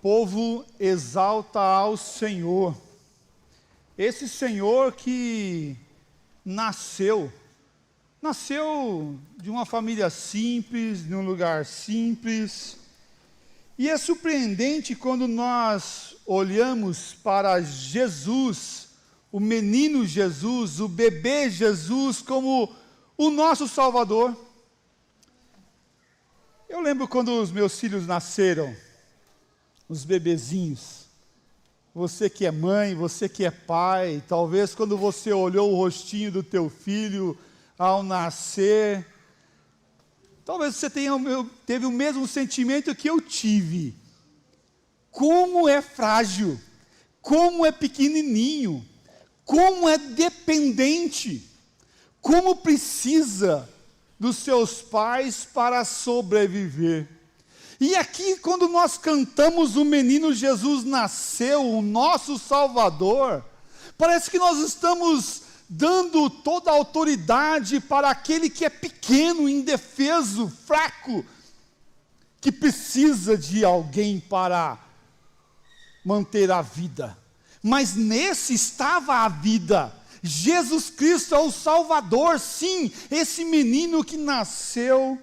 povo exalta ao Senhor. Esse Senhor que nasceu de uma família simples, de um lugar simples. E é surpreendente quando nós olhamos para Jesus, o menino Jesus, o bebê Jesus, como o nosso Salvador. Eu lembro quando os meus filhos nasceram, os bebezinhos. Você que é mãe, você que é pai, talvez quando você olhou o rostinho do teu filho ao nascer, talvez você teve o mesmo sentimento que eu tive. Como é frágil, como é pequenininho, como é dependente, como precisa dos seus pais para sobreviver. E aqui, quando nós cantamos o menino Jesus nasceu, o nosso Salvador, parece que nós estamos dando toda a autoridade para aquele que é pequeno, indefeso, fraco, que precisa de alguém para manter a vida. Mas nesse estava a vida. Jesus Cristo é o Salvador, sim, esse menino que nasceu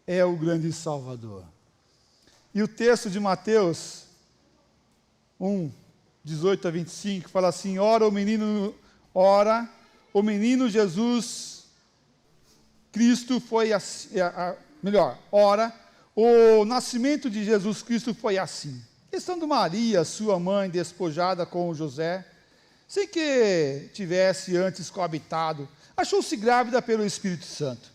é o grande Salvador. E o texto de Mateus 1, 18 a 25, fala assim: ora, o menino Jesus Cristo foi assim, ora, o nascimento de Jesus Cristo foi assim. Estando Maria, sua mãe, despojada com José, sem que tivesse antes coabitado, achou-se grávida pelo Espírito Santo.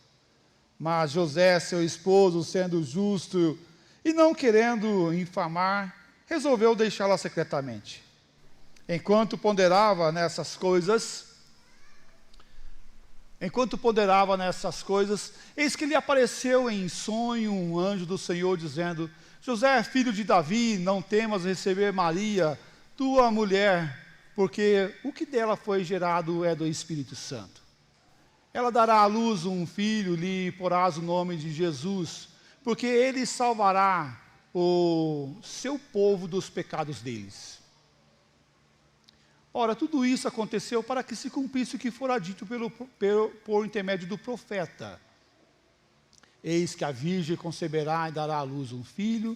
Mas José, seu esposo, sendo justo e não querendo infamar, resolveu deixá-la secretamente. Enquanto ponderava nessas coisas, eis que lhe apareceu em sonho um anjo do Senhor, dizendo: José, filho de Davi, não temas receber Maria, tua mulher, porque o que dela foi gerado é do Espírito Santo. Ela dará à luz um filho, lhe porás o nome de Jesus, porque ele salvará o seu povo dos pecados deles. Ora, tudo isso aconteceu para que se cumprisse o que fora dito por intermédio do profeta. Eis que a virgem conceberá e dará à luz um filho,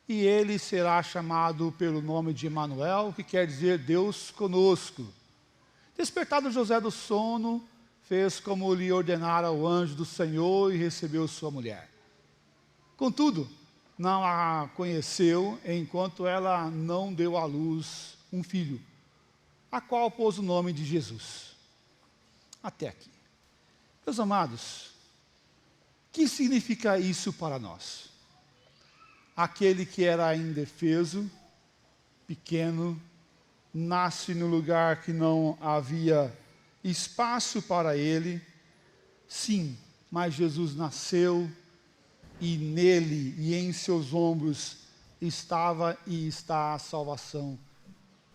e ele será chamado pelo nome de Emanuel, que quer dizer Deus conosco. Despertado José do sono, fez como lhe ordenara o anjo do Senhor e recebeu sua mulher. Contudo, não a conheceu enquanto ela não deu à luz um filho, a qual pôs o nome de Jesus. Até aqui. Meus amados, o que significa isso para nós? Aquele que era indefeso, pequeno, nasce no lugar que não havia espaço para ele. Sim, mas Jesus nasceu e nele e em seus ombros estava e está a salvação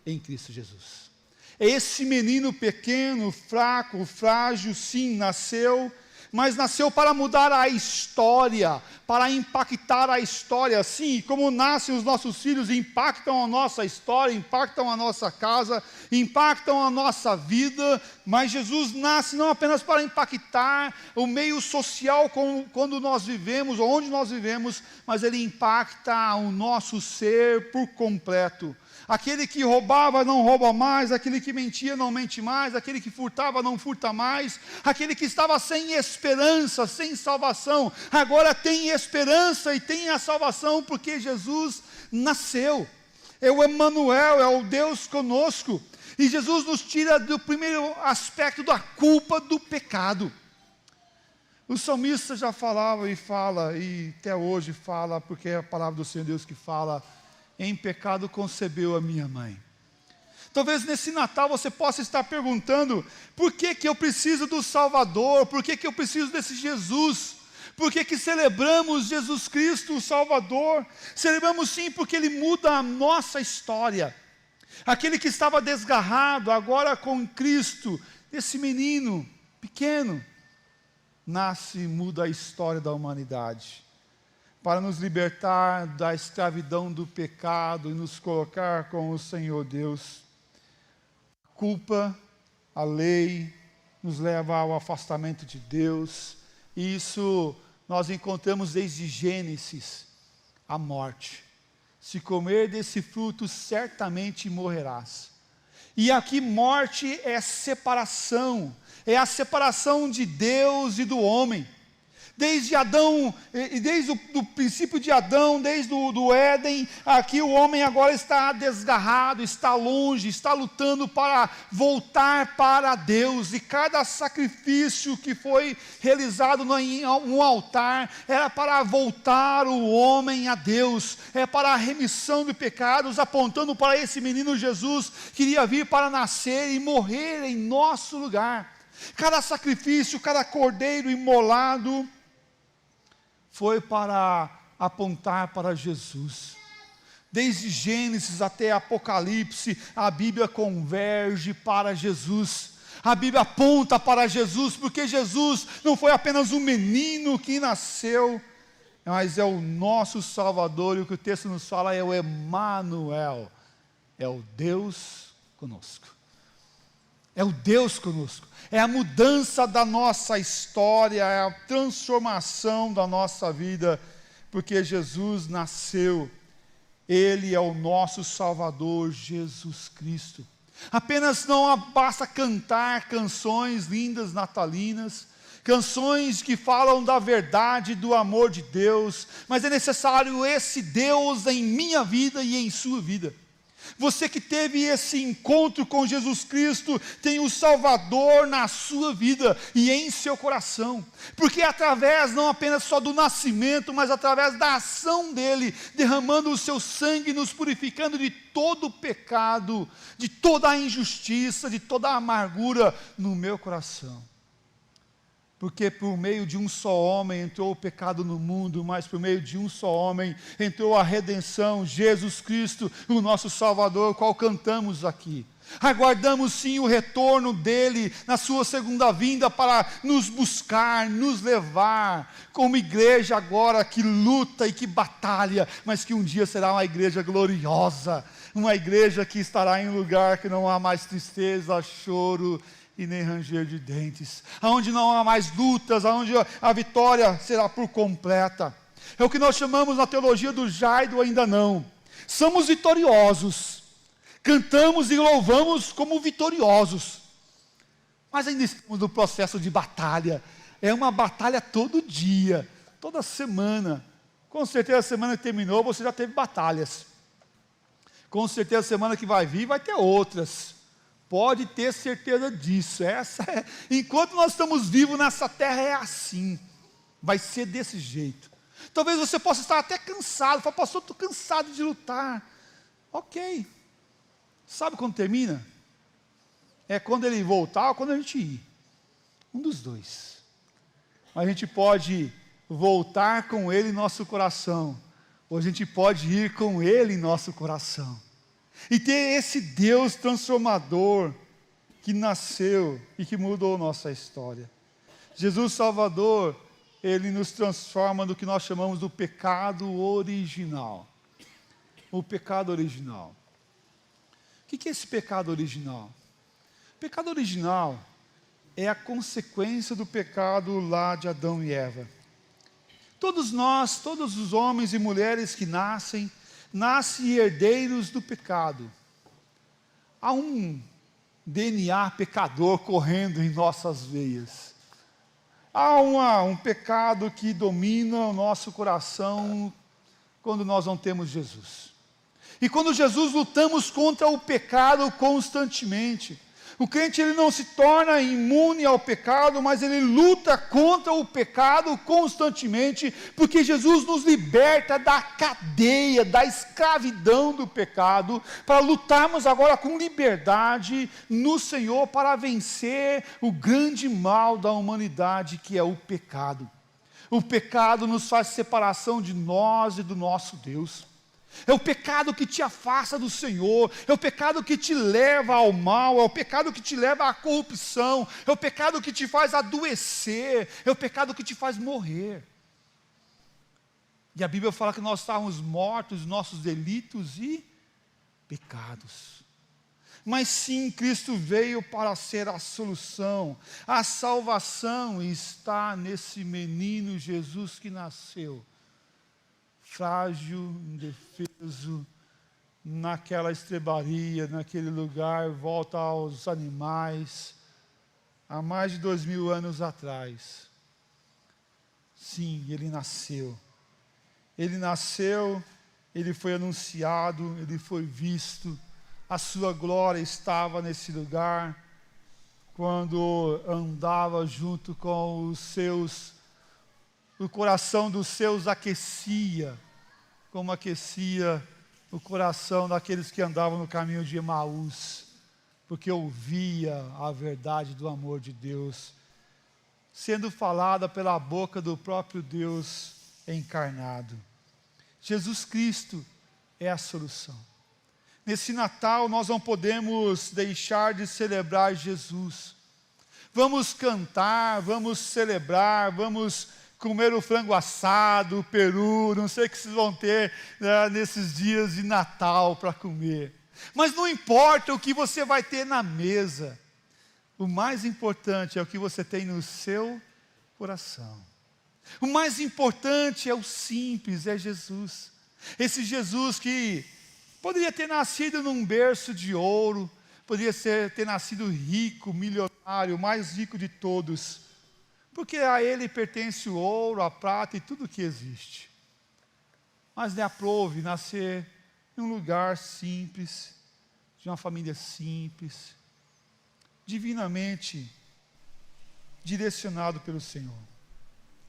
em Cristo Jesus. Esse menino pequeno, fraco, frágil, sim, nasceu, mas nasceu para mudar a história, para impactar a história. Sim, como nascem os nossos filhos, impactam a nossa história, impactam a nossa casa, impactam a nossa vida, mas Jesus nasce não apenas para impactar o meio social quando nós vivemos, onde nós vivemos, mas ele impacta o nosso ser por completo. Aquele que roubava não rouba mais, aquele que mentia não mente mais, aquele que furtava não furta mais, aquele que estava sem esperança, sem salvação, agora tem esperança e tem a salvação porque Jesus nasceu. É o Emanuel, é o Deus conosco. E Jesus nos tira do primeiro aspecto da culpa do pecado. O salmista já falava e fala, e até hoje fala, porque é a palavra do Senhor Deus que fala: em pecado concebeu a minha mãe. Talvez nesse Natal você possa estar perguntando: por que eu preciso do Salvador? Por que eu preciso desse Jesus? Por que celebramos Jesus Cristo, o Salvador? Celebramos sim porque Ele muda a nossa história. Aquele que estava desgarrado, agora com Cristo, esse menino pequeno, nasce e muda a história da humanidade. para nos libertar da escravidão do pecado e nos colocar com o Senhor Deus. A culpa, a lei, nos leva ao afastamento de Deus. E isso nós encontramos desde Gênesis, a morte. Se comer desse fruto, certamente morrerás. E aqui morte é separação, é a separação de Deus e do homem. Desde Adão, desde o princípio de Adão, desde o Éden, aqui o homem agora está desgarrado, está longe, está lutando para voltar para Deus. E cada sacrifício que foi realizado em um altar era para voltar o homem a Deus, é para a remissão de pecados, apontando para esse menino Jesus, que iria vir para nascer e morrer em nosso lugar. Cada sacrifício, cada cordeiro imolado, foi para apontar para Jesus. Desde Gênesis até Apocalipse, a Bíblia converge para Jesus. A Bíblia aponta para Jesus, porque Jesus não foi apenas um menino que nasceu, mas é o nosso Salvador, e o que o texto nos fala é o Emanuel, é o Deus conosco. É o Deus conosco, é a mudança da nossa história, é a transformação da nossa vida, porque Jesus nasceu, Ele é o nosso Salvador, Jesus Cristo. Apenas não basta cantar canções lindas natalinas, canções que falam da verdade, do amor de Deus, mas é necessário esse Deus em minha vida e em sua vida. Você que teve esse encontro com Jesus Cristo, tem o Salvador na sua vida e em seu coração, porque através não apenas só do nascimento, mas através da ação dele, derramando o seu sangue, nos purificando de todo o pecado, de toda a injustiça, de toda a amargura no meu coração. Porque por meio de um só homem entrou o pecado no mundo, mas por meio de um só homem entrou a redenção, Jesus Cristo, o nosso Salvador, qual cantamos aqui. Aguardamos sim o retorno dele na sua segunda vinda para nos buscar, nos levar, como igreja agora que luta e que batalha, mas que um dia será uma igreja gloriosa, uma igreja que estará em um lugar que não há mais tristeza, choro e nem ranger de dentes, aonde não há mais lutas, aonde a vitória será por completa. É o que nós chamamos na teologia do já e do ainda não. Somos vitoriosos, cantamos e louvamos como vitoriosos, mas ainda estamos no processo de batalha. É uma batalha todo dia, toda semana. Com certeza a semana que terminou você já teve batalhas, com certeza a semana que vai vir vai ter outras. Pode ter certeza disso. Enquanto nós estamos vivos nessa terra é assim, vai ser desse jeito. Talvez você possa estar até cansado, fala, pastor, estou cansado de lutar. Ok, sabe quando termina? É quando ele voltar ou quando a gente ir, um dos dois. A gente pode voltar com ele em nosso coração, ou a gente pode ir com ele em nosso coração. E ter esse Deus transformador que nasceu e que mudou nossa história. Jesus Salvador, Ele nos transforma no que nós chamamos do pecado original. O pecado original. O que é esse pecado original? O pecado original é a consequência do pecado lá de Adão e Eva. Todos nós, todos os homens e mulheres que nascem herdeiros do pecado. Há um DNA pecador correndo em nossas veias. Há um pecado que domina o nosso coração quando nós não temos Jesus. E quando Jesus lutamos contra o pecado constantemente. O crente ele não se torna imune ao pecado, mas ele luta contra o pecado constantemente, porque Jesus nos liberta da cadeia, da escravidão do pecado, para lutarmos agora com liberdade no Senhor, para vencer o grande mal da humanidade, que é o pecado. O pecado nos faz separação de nós e do nosso Deus. É o pecado que te afasta do Senhor, é o pecado que te leva ao mal, é o pecado que te leva à corrupção, é o pecado que te faz adoecer, é o pecado que te faz morrer. E a Bíblia fala que nós estávamos mortos, nossos delitos e pecados. Mas sim, Cristo veio para ser a solução. A salvação está nesse menino Jesus que nasceu, frágil, indefeso, naquela estrebaria, naquele lugar, volta aos animais, há mais de 2000 anos atrás. Sim, ele nasceu. Ele nasceu, ele foi anunciado, ele foi visto. A sua glória estava nesse lugar, quando andava junto com os seus, o coração dos seus aquecia, como aquecia o coração daqueles que andavam no caminho de Emaús, porque ouvia a verdade do amor de Deus, sendo falada pela boca do próprio Deus encarnado. Jesus Cristo é a solução. Nesse Natal nós não podemos deixar de celebrar Jesus. Vamos cantar, vamos celebrar, vamos comer o frango assado, o peru, não sei o que vocês vão ter nesses dias de Natal para comer. Mas não importa o que você vai ter na mesa. O mais importante é o que você tem no seu coração. O mais importante é o simples, é Jesus. Esse Jesus que poderia ter nascido num berço de ouro, poderia ter nascido rico, milionário, o mais rico de todos, porque a ele pertence o ouro, a prata e tudo que existe. Mas lhe aprove nascer em um lugar simples, de uma família simples, divinamente direcionado pelo Senhor.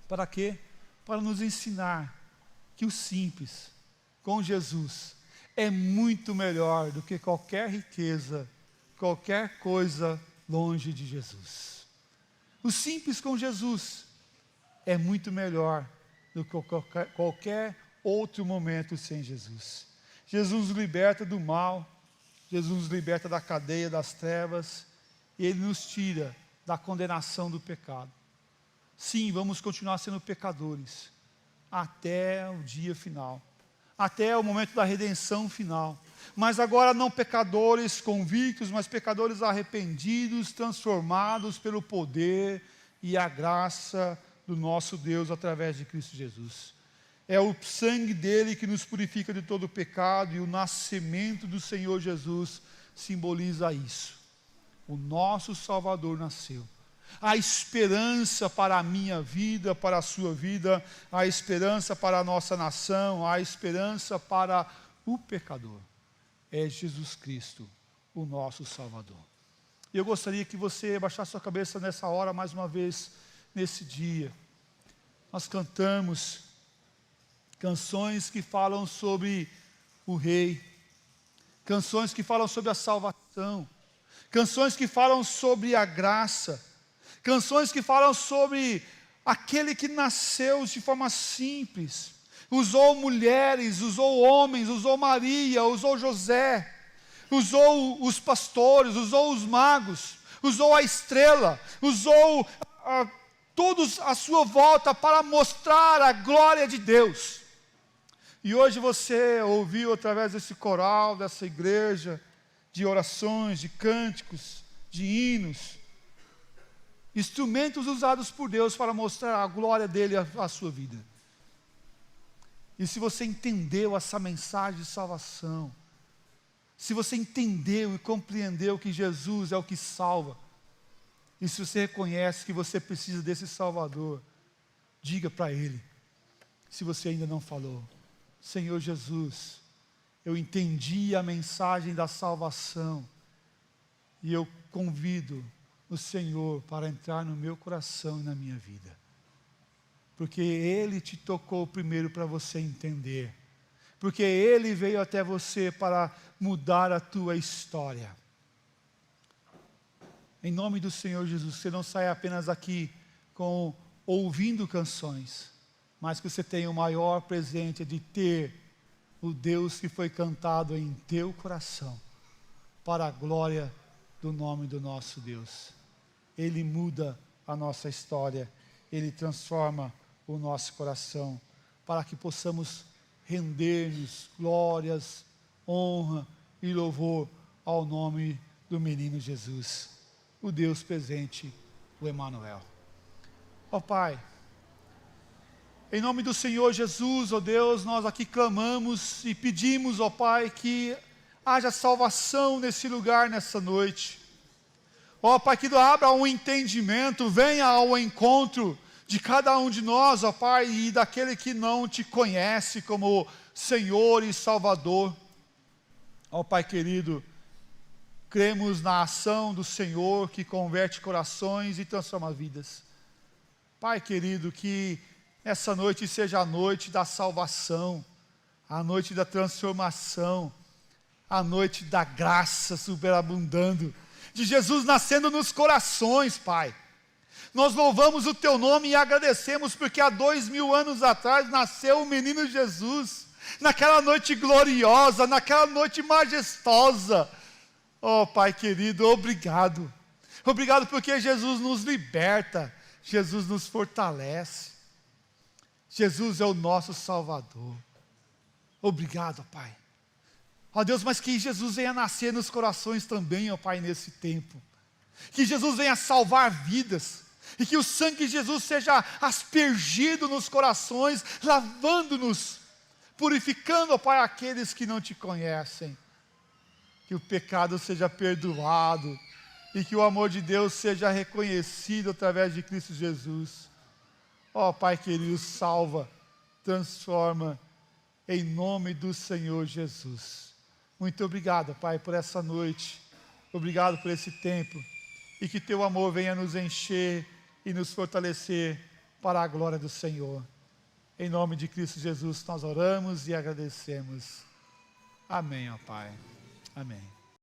Para quê? Para nos ensinar que o simples, com Jesus, é muito melhor do que qualquer riqueza, qualquer coisa longe de Jesus. O simples com Jesus é muito melhor do que qualquer outro momento sem Jesus. Jesus nos liberta do mal, Jesus nos liberta da cadeia das trevas, e Ele nos tira da condenação do pecado. Sim, vamos continuar sendo pecadores, até o dia final, até o momento da redenção final. Mas agora não pecadores convictos, mas pecadores arrependidos, transformados pelo poder e a graça do nosso Deus através de Cristo Jesus. É o sangue dele que nos purifica de todo o pecado, e o nascimento do Senhor Jesus simboliza isso. O nosso Salvador nasceu. A esperança para a minha vida, para a sua vida, a esperança para a nossa nação, a esperança para o pecador. É Jesus Cristo, o nosso Salvador. Eu gostaria que você baixasse sua cabeça nessa hora, mais uma vez, nesse dia. Nós cantamos canções que falam sobre o Rei, canções que falam sobre a salvação, canções que falam sobre a graça, canções que falam sobre aquele que nasceu de forma simples, usou mulheres, usou homens, usou Maria, usou José, usou os pastores, usou os magos, usou a estrela, usou todos à sua volta para mostrar a glória de Deus. E hoje você ouviu através desse coral, dessa igreja, de orações, de cânticos, de hinos, instrumentos usados por Deus para mostrar a glória dele à sua vida. E se você entendeu essa mensagem de salvação, se você entendeu e compreendeu que Jesus é o que salva, e se você reconhece que você precisa desse Salvador, diga para Ele, se você ainda não falou: Senhor Jesus, eu entendi a mensagem da salvação, e eu convido o Senhor para entrar no meu coração e na minha vida, porque Ele te tocou primeiro para você entender, porque Ele veio até você para mudar a tua história. Em nome do Senhor Jesus, você não saia apenas aqui ouvindo canções, mas que você tenha o maior presente de ter o Deus que foi cantado em teu coração, para a glória do nome do nosso Deus. Ele muda a nossa história, Ele transforma o nosso coração, para que possamos render-nos glórias, honra e louvor ao nome do menino Jesus, o Deus presente, o Emanuel. Ó Pai, em nome do Senhor Jesus, ó Deus, nós aqui clamamos e pedimos, ó Pai, que haja salvação nesse lugar, nessa noite. Ó Pai, que abra um entendimento, venha ao encontro de cada um de nós, ó Pai, e daquele que não te conhece como Senhor e Salvador. Ó Pai querido, cremos na ação do Senhor que converte corações e transforma vidas. Pai querido, que essa noite seja a noite da salvação, a noite da transformação, a noite da graça superabundando, de Jesus nascendo nos corações, Pai. Nós louvamos o Teu nome e agradecemos porque há 2000 anos atrás nasceu o menino Jesus, naquela noite gloriosa, naquela noite majestosa. Oh Pai querido, obrigado. Obrigado porque Jesus nos liberta, Jesus nos fortalece. Jesus é o nosso Salvador. Obrigado, Pai. Ó Deus, mas que Jesus venha nascer nos corações também, ó Pai, nesse tempo. Que Jesus venha salvar vidas. E que o sangue de Jesus seja aspergido nos corações, lavando-nos, purificando, ó Pai, aqueles que não te conhecem. Que o pecado seja perdoado e que o amor de Deus seja reconhecido através de Cristo Jesus. Ó Pai querido, salva, transforma, em nome do Senhor Jesus. Muito obrigado, Pai, por essa noite. Obrigado por esse tempo. E que Teu amor venha nos encher e nos fortalecer para a glória do Senhor. Em nome de Cristo Jesus nós oramos e agradecemos. Amém, ó Pai. Amém.